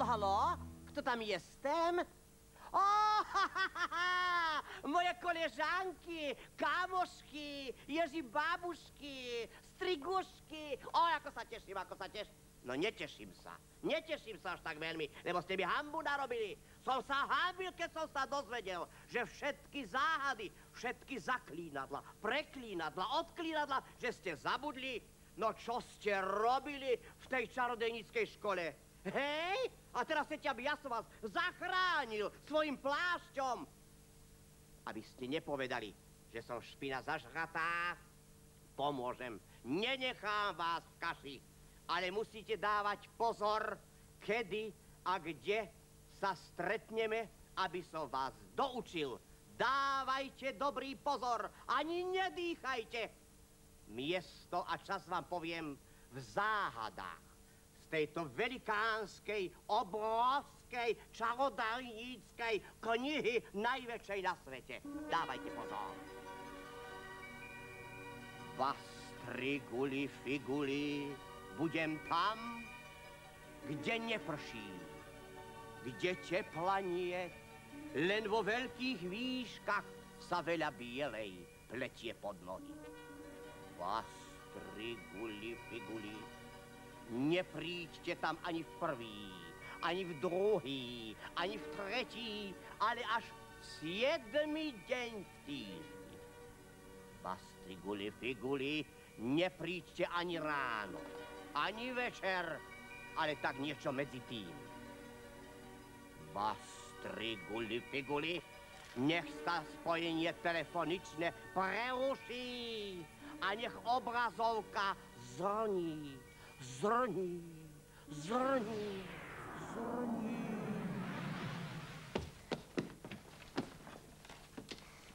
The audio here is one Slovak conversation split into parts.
halo? Kto tam jestem? O, moje koleżanki, kamošky, ježi babušky, strigušky. O, ako sa teším, ako sa teším. No neteším sa až tak veľmi, lebo ste mi hanbu narobili. Som sa hanbil, keď som sa dozvedel, že všetky záhady, všetky zaklínadla, preklínadla, odklínadla, že ste zabudli. No čo ste robili v tej čarodejníckej škole? Hej? A teraz chcete, aby ja som vás zachránil svojim plášťom. Aby ste nepovedali, že som špina zažratá. Pomôžem. Nenechám vás v kaši. Ale musíte dávať pozor, kedy a kde sa stretneme, aby som vás doučil. Dávajte dobrý pozor. Ani nedýchajte. Miesto a čas vám poviem v záhadách z tejto velikánskej, obrovskej, čarodajníckej knihy najväčšej na svete. Dávajte pozor. Vastri, guli, figuli, budem tam, kde neprší, kde tepla nie, len vo veľkých výškach sa veľa bielej pletie pod nohy. Vastri, guli, figuli, nepríďte tam ani v prvý, ani v druhý, ani v tretí, ale až v 7. deň v týždni. Vastri, guli, figuli, nepríďte ani ráno, ani večer, ale tak niečo medzi tým. Vastri, guli, figuli, nech sa spojenie telefoničné preruší. A nech obrazovka zrní.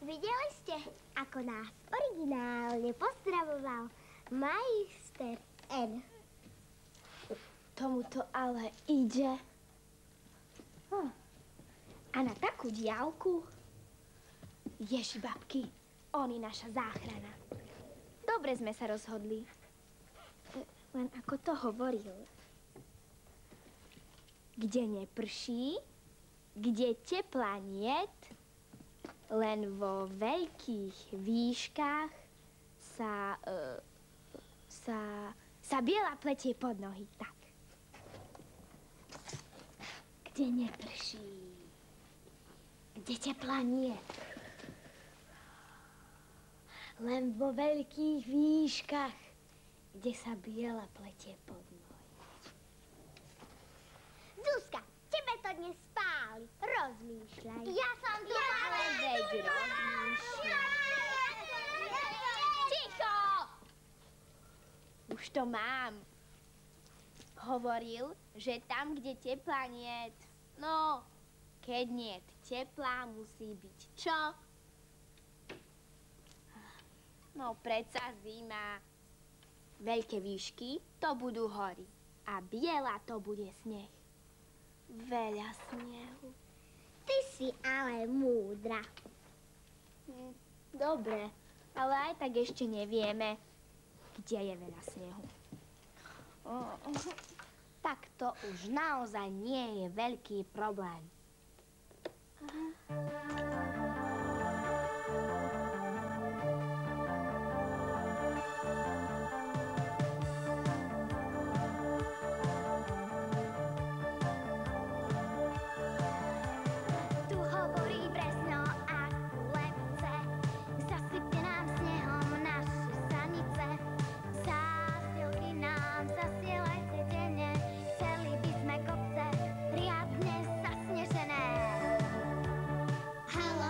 Videli ste, ako nás originálne pozdravoval majster N. Tomuto ale ide. A na takú diaľku? Ježi, babky, on je naša záchrana. Dobre sme sa rozhodli. Len ako to hovoril. Kde neprší, kde tepla niet, len vo veľkých výškach sa biela pletie pod nohy. Tak. Kde neprší, kde tepla niet, len vo veľkých výškach, kde sa biela pletie pod nohy. Zuzka, tebe to dnes spáli. Rozmýšľaj. Ja som tu ale veď rozmýšľam. Ticho! Už to mám. Hovoril, že tam, kde tepla niet, no, keď niet tepla, musí byť čo? No, predsa zima. Veľké výšky, to budú hory. A biela, to bude sneh. Veľa snehu. Ty si ale múdra. Dobre, ale aj tak ešte nevieme, kde je veľa snehu. Tak to už naozaj nie je veľký problém. Halo,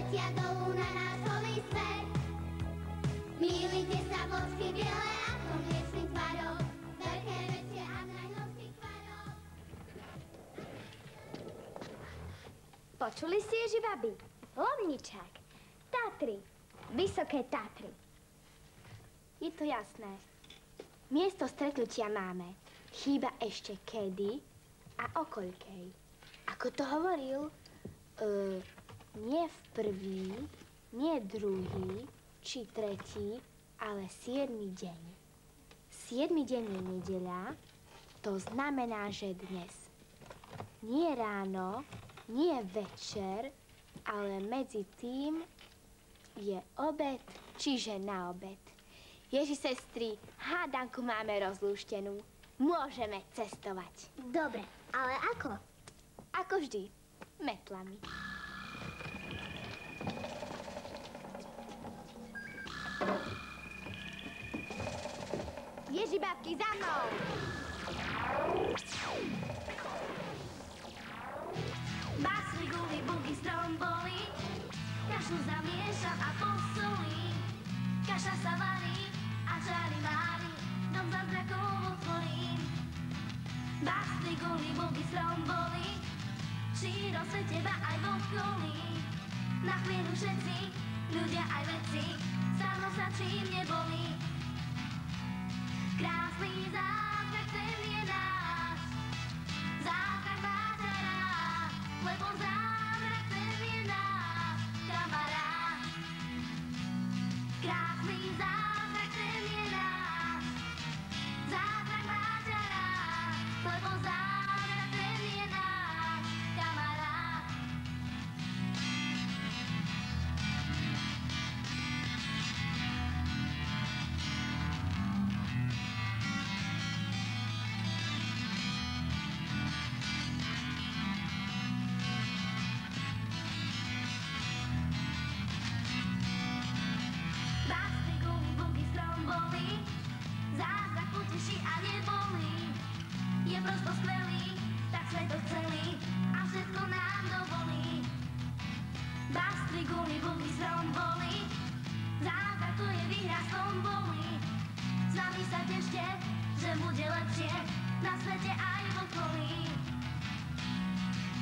letia dolu na náš holý svet. Milujte sa vločky biele ako mliečných tvarov, veľké, väčšie a najnovších tvarov. Počuli ste, Ježibabi? Lomničák, Tatry, Vysoké Tatry. Je to jasné. Miesto stretnutia máme. Chýba ešte kedy a o koľkej. Ako to hovoril, nie v prvý, nie druhý, či tretí, ale 7. deň. 7. deň je nedeľa, to znamená, že dnes. Nie ráno, nie večer, ale medzi tým je obed, čiže na obed. Ježi, sestry, hádanku máme rozlúštenú. Môžeme cestovať. Dobre, ale ako? Ako vždy, metlami. Ježibabky, za mnou! Básli, guly, bugy, stromboli, kašu zamiešam a posolím. Kaša sa varí a čary vári, dom zázrakov otvorím. Básli, guly, bugy, stromboli, šíro svete ba aj v okolí. Na chvíľu všetci, ľudia aj veci, stanú sa čím nebolí. Krásny zázrak, ten je náš, zázrak máčara, lebo zázrak, ten je náš kamarát. Krásny zázrak, ten je náš, zázrak máčara, lebo zázrak, ten je náš kamarát. Básny, gumy, bugy, stromboli, zázrak poteší a nebolí. Je prosto skvelý, tak svet to celý a všetko nám dovolí. Básny, gumy, bugy, stromboli, zázrak to je výhra s tombolí. S nami sa tešte, že bude lepšie na svete aj v okolí.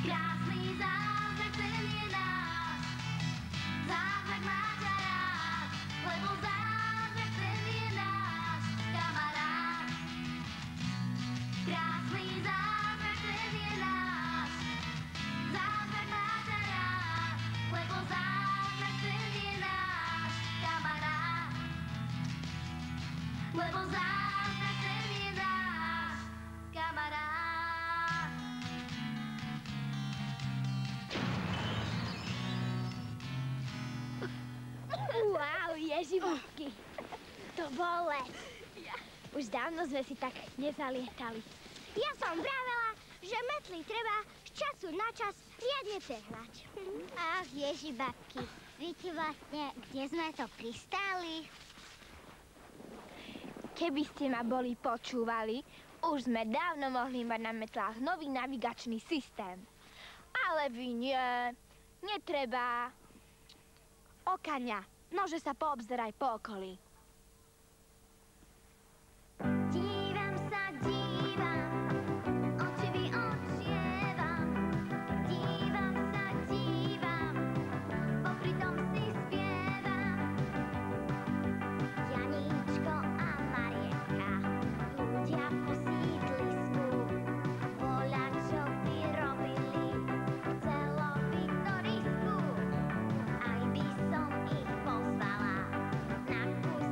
Krásny zázrak, ten je náš, zázrak máča rád, lebo zázrak, ten je náš kamarát. Krásny zázrak, ten je náš, zázrak máča rád, lebo zázrak, ten je náš kamarát. Lebo zázrak, ten je náš kamarát. Wow, Ježibabky, to bol let. Už dávno sme si tak nezalietali. Ja som vravela, že metly treba z času na čas riadne prehnať. Ach, Ježibabky, viete vlastne, kde sme to pristáli? Keby ste ma boli počúvali, už sme dávno mohli mať na metlách nový navigačný systém. Ale vy nie, netreba. Okaňa, nože sa poobzeraj po okolí. Dívam sa, dívam, oči vyočievam. Dívam sa, dívam, popri tom si spievam. Janíčko a Marienka, ľudia po sídlisku, voľačo by robili v celovitorisku. Aj by som ich pozvala na kus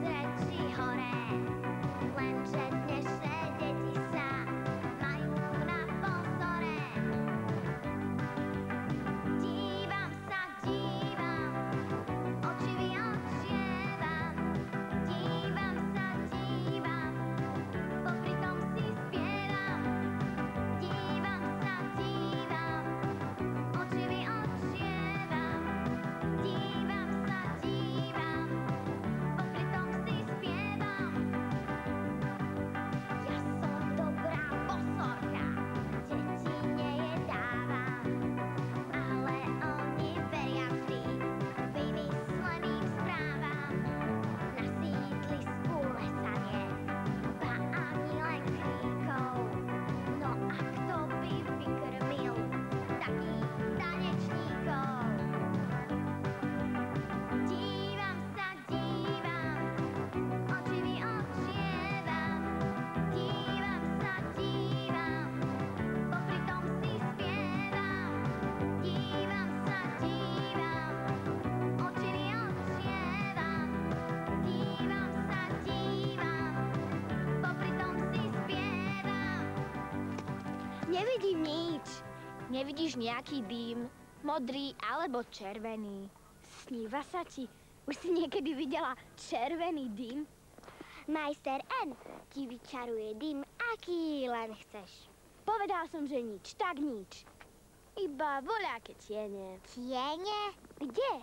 Nevidíš nejaký dým? Modrý alebo červený? Sníva sa ti? Už si niekedy videla červený dym? Majster N ti vyčaruje dym, aký len chceš. Povedal som, že nič, tak nič. Iba voľaké tiene. Tiene? Kde?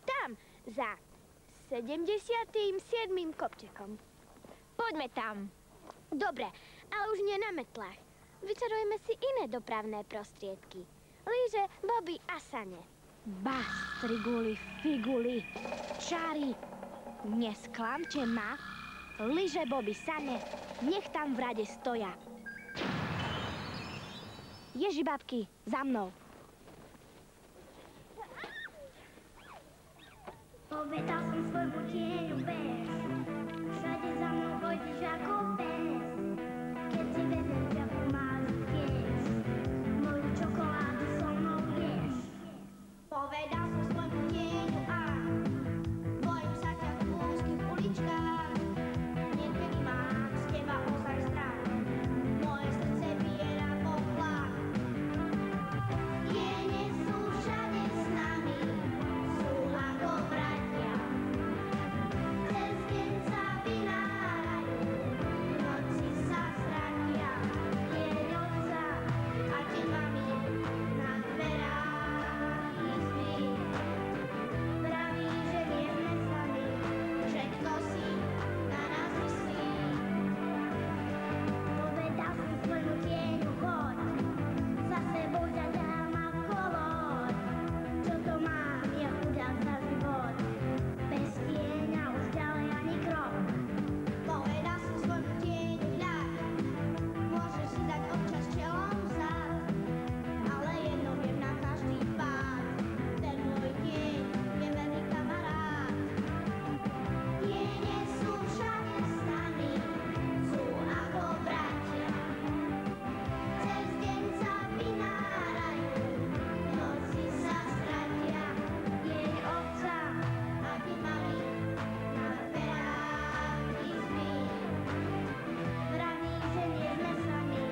Tam, za 77. kopčekom. Poďme tam. Dobre, ale už nie na metlách. Vyčarujeme si iné dopravné prostriedky. Lyže, boby a sane. Bastriguli, figuli, čary. Nesklamte ma. Lyže, boby, sane. Nech tam v rade stoja. Ježibabky, za mnou. Povedal som svojmu tieňu bez. Všade za mnou pôjdeš ako pes. Keď si vezmem ťa pomalu pies. Moju čokoládu so mnou ješ. Povedal som svojmu tieňu a bojím sa ťa v úzkých uličkách. Niekedy mám z teba ozaj strach. Moje srdce bije na poplach. Tiene sú všade s nami. Sú ako bratia. Cez deň sa vynárajú, v noci sa stratia. Deň otca a deň mami na dverách izby. Vraví, že nie sme sami, že kto si na nás myslí. Povedal som svojmu tieňu choď, za sebou ťa dám ako loď. Čo to mám, je chudák za život, bez tieňa už ďalej ani krok. Povedal som svojmu tieňu hľad, môžeš si dať občas čelom vzad, ale jedno viem na každý pád, ten môj tieň je verný kamarát. Tiene sú všade s nami, sú ako bratia. Cez deň sa vynárajú, v noci sa stratia. Deň otca a deň mami na dverách izby. Vraví, že nie sme sami,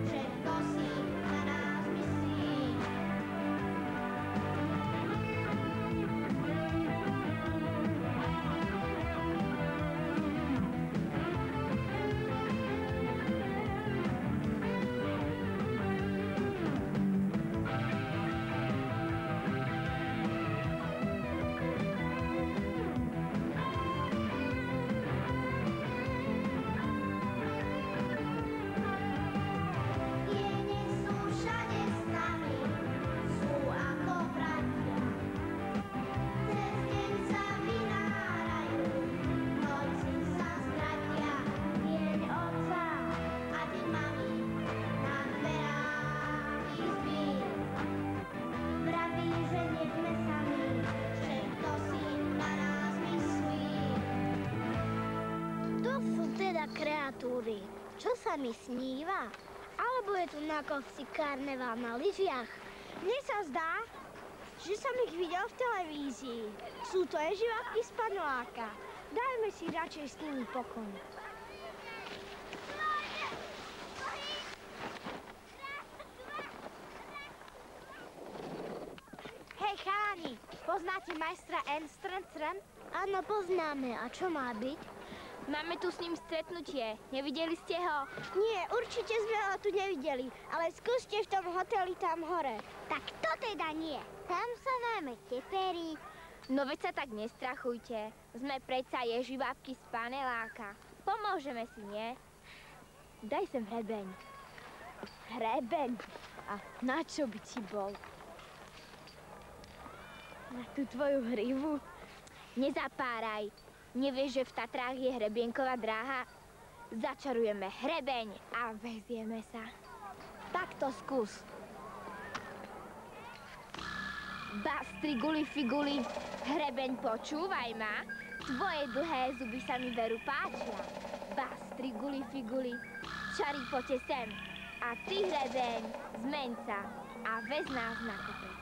že kto si na nás myslí. Tiene sú všade s nami, sú ako bratia. Cez deň sa vynárajú, v noci sa stratia. Deň otca a deň mami na dverách izby. Vraví, že nie sme sami, že kto si na nás myslí. To sú teda kreatúry. Čo sa mi sníva? Alebo je tu na kopci karneval na lyžiach? Mne sa zdá, že som ich videl v televízii. Sú to ježibabky z paneláka. Dajme si radšej s nimi pokoj. Hej, chalani, poznáte majstra N. Strn? Áno, poznáme. A čo má byť? Máme tu s ním stretnutie. Nevideli ste ho? Nie, určite sme ho tu nevideli, ale skúste v tom hoteli tam hore. Tak to teda nie. Tam sa máme teperí. No veď sa tak nestrachujte. Sme predsa ježibabky z paneláka. Pomôžeme si, nie? Daj sem hrebeň. Hrebeň? A na čo by ti bol? Na tú tvoju hrivu? Nezapáraj. Nevieš, že v Tatrách je hrebienková dráha? Začarujeme hrebeň a vezieme sa. Tak to skús. Bastriguli figuli, hrebeň počúvaj ma. Tvoje dlhé zuby sa mi veru páčia. Bastriguli figuli, čari poďte sem. A ty hrebeň, zmeň sa a vez nás na kopec.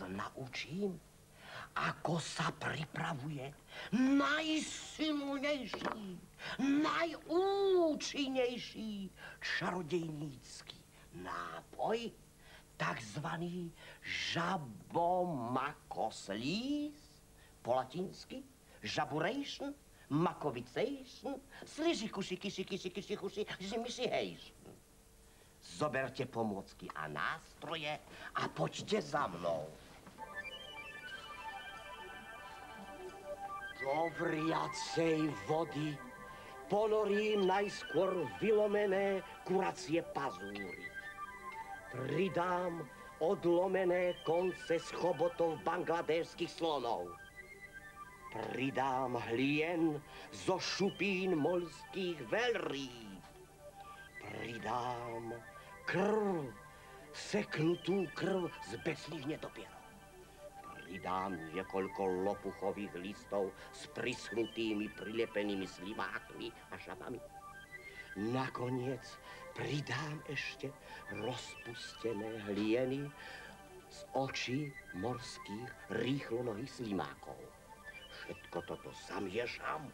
naučím, ako sa pripravuje najsilnejší, najúčinnejší čarodejnícky nápoj, takzvaný žabomakoslíz, po latinsky žaburation, makovication, sližikuši, žimyšihejšn. Zoberte pomôcky a nástroje a poďte za mnou. Do vriacej vody ponorím najskôr vylomené kuracie pazúry. Pridám odlomené konce z chobotov bangladéšskych slonov. Pridám hlien zo šupín moľských veľrýb. Pridám krv, seknutú krv z besných netopierov. Pridám niekoľko lopuchových listov s prischnutými, prilepenými slimákmi a žabami. Nakoniec pridám ešte rozpustené hlieny z očí morských rýchlonohých slimákov. Všetko toto zamiešam,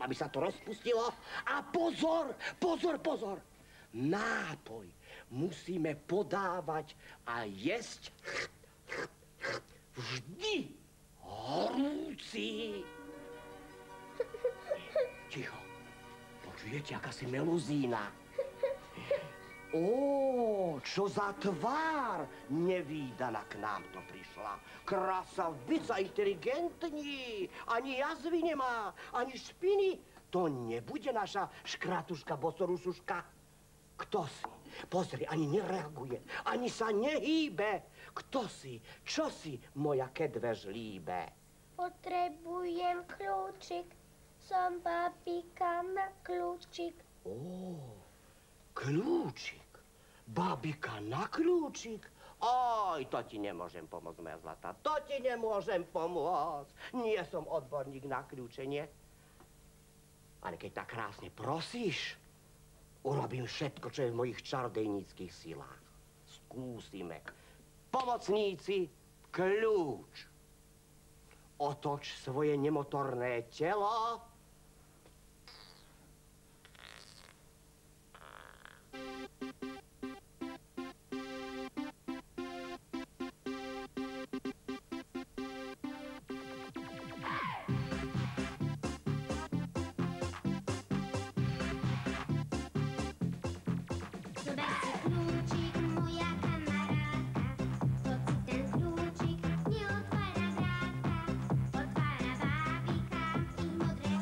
aby sa to rozpustilo. A pozor! Nápoj musíme podávať a jesť vždy horúci. Ticho. Počujete, aká si meluzína? Čo za tvár nevídana k nám to prišla. Krasavica, inteligentní, ani jazvy nemá, ani špiny. To nebude naša škratuška bosorusuška. Kto si? Pozri, ani nereaguje, ani sa nehýbe. Kto si? Čo si, moja kedvež líbe? Potrebujem kľúčik. Som babika na kľúčik. Kľúčik? Babika na kľúčik? Oj, to ti nemôžem pomôcť, moja zlatá. To ti nemôžem pomôcť. Nie som odborník na kľúčenie. Ale keď tak krásne prosíš, urobím všetko, čo je v mojich čarodejníckých silách. Skúsime. Pomocníci, kľúč. Otoč svoje nemotorné telo. Otvára bábika, ich modré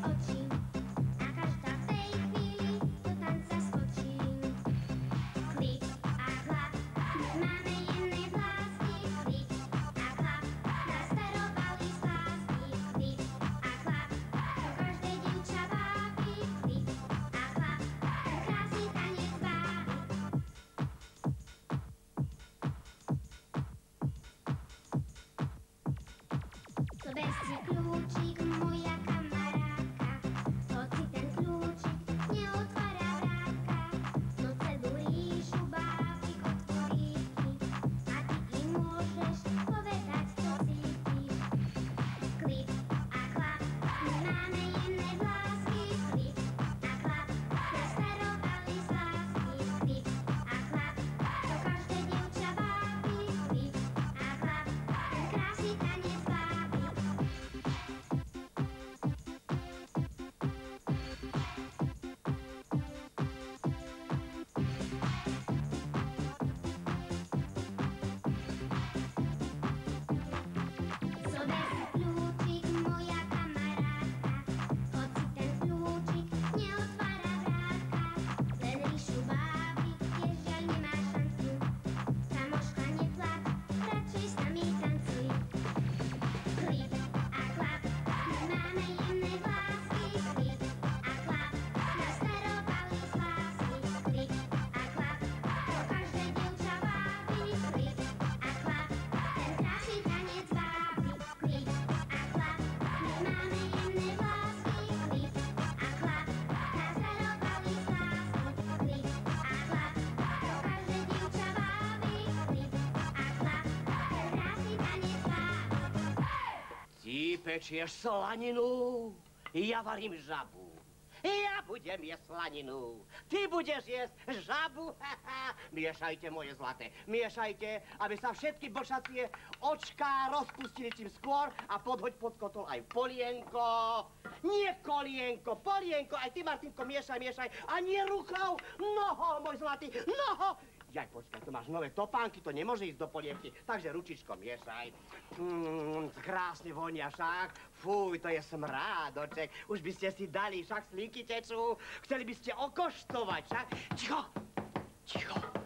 pečieš slaninu, ja varím žabu. Ja budem jesť slaninu, ty budeš jesť žabu. Miešajte, moje zlaté, miešajte, aby sa všetky blšacie očká rozpustili čím skôr a podhoď pod kotol aj polienko. Nie kolienko, polienko, aj ty, Martinko, miešaj, miešaj. A nie rukou, nohou, môj zlatý, nohou. Jaj, počkaj, tu máš nové topánky, to nemôže ísť do polievky, takže ručičko miešaj. Krásne vonia však. Fúj, to je smrádoček. Už by ste si dali, však slinky tečú. Chceli by ste okoštovať, však? Ticho, ticho.